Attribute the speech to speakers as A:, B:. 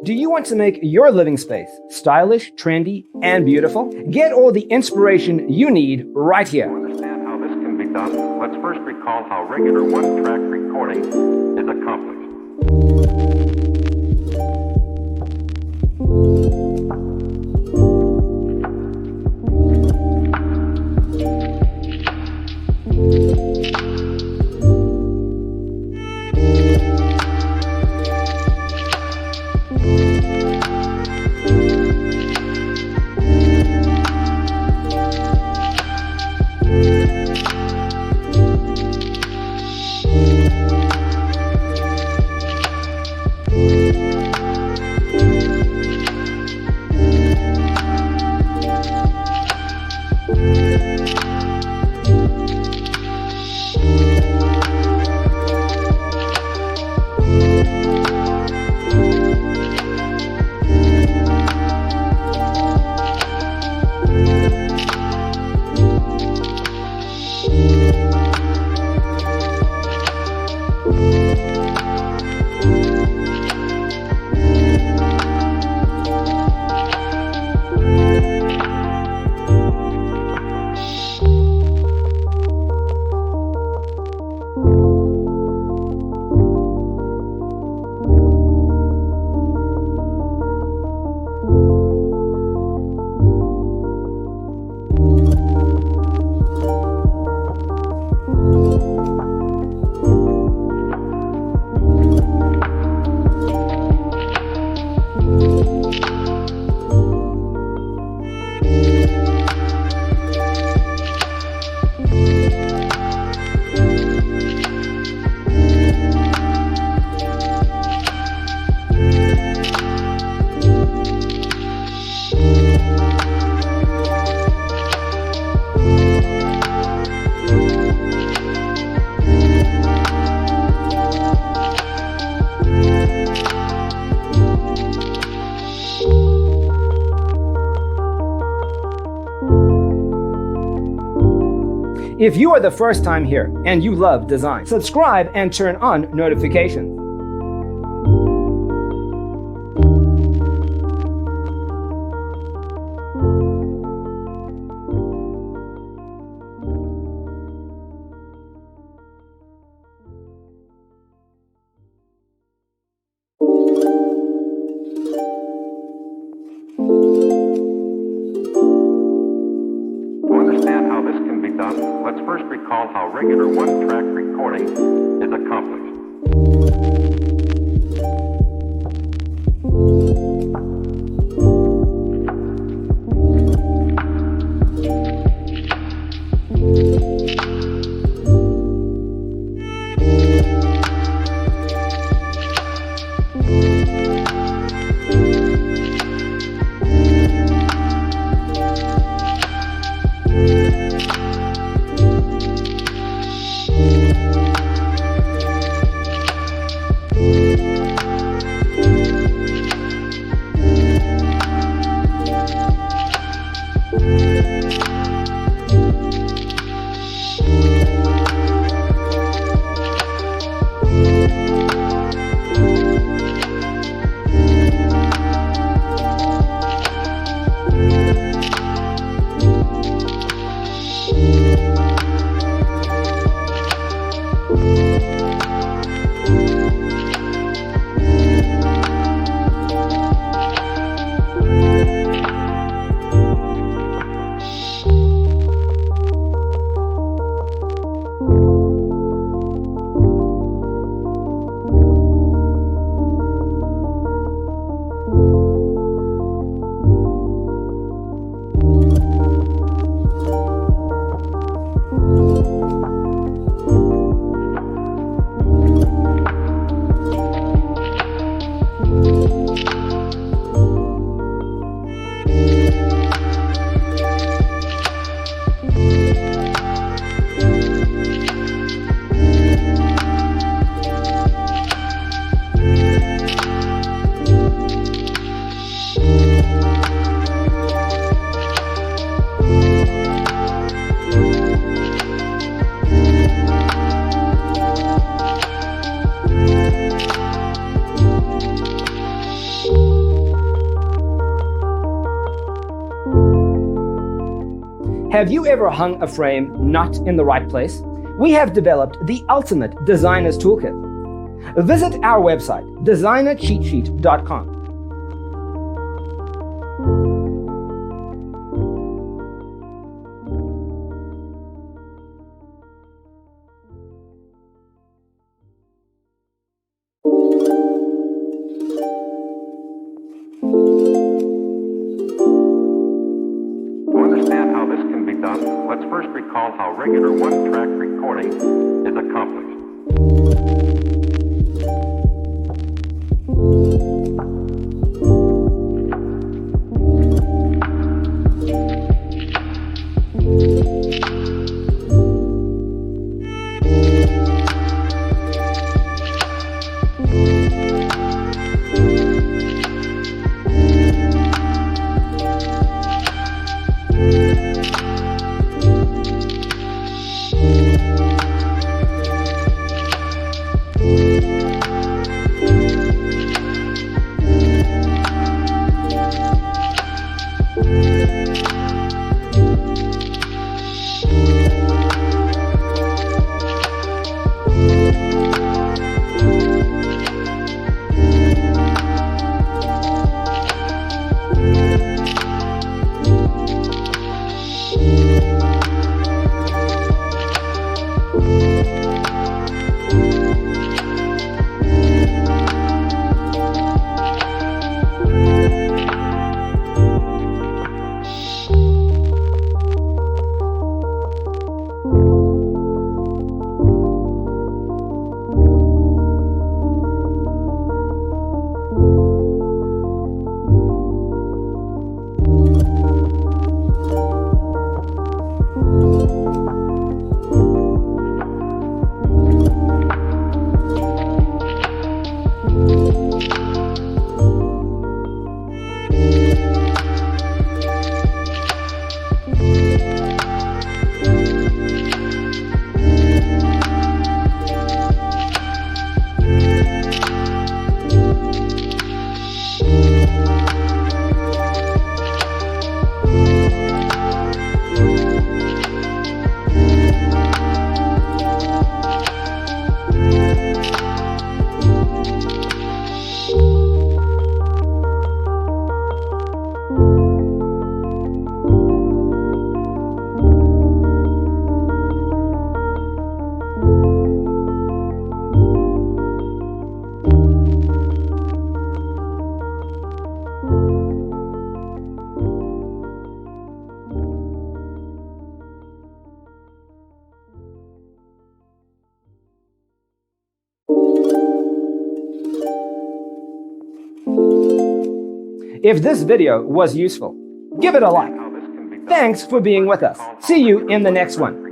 A: Do you want to make your living space stylish, trendy, and beautiful? Get all the inspiration you need right here.
B: To understand how this can be done, let's first recall how regular one-track recording is accomplished.
A: If you are the first time here and you love design, subscribe and turn on notifications.
B: To understand how this can be done, let's first recall how regular one-track recording is accomplished.
A: Have you ever hung a frame not in the right place? We have developed the ultimate designer's toolkit. Visit our website, designercheatsheet.com.
B: To understand how this can be done, let's first recall how regular one-track recording is accomplished.
A: If this video was useful, give it a like. Thanks for being with us. See you in the next one.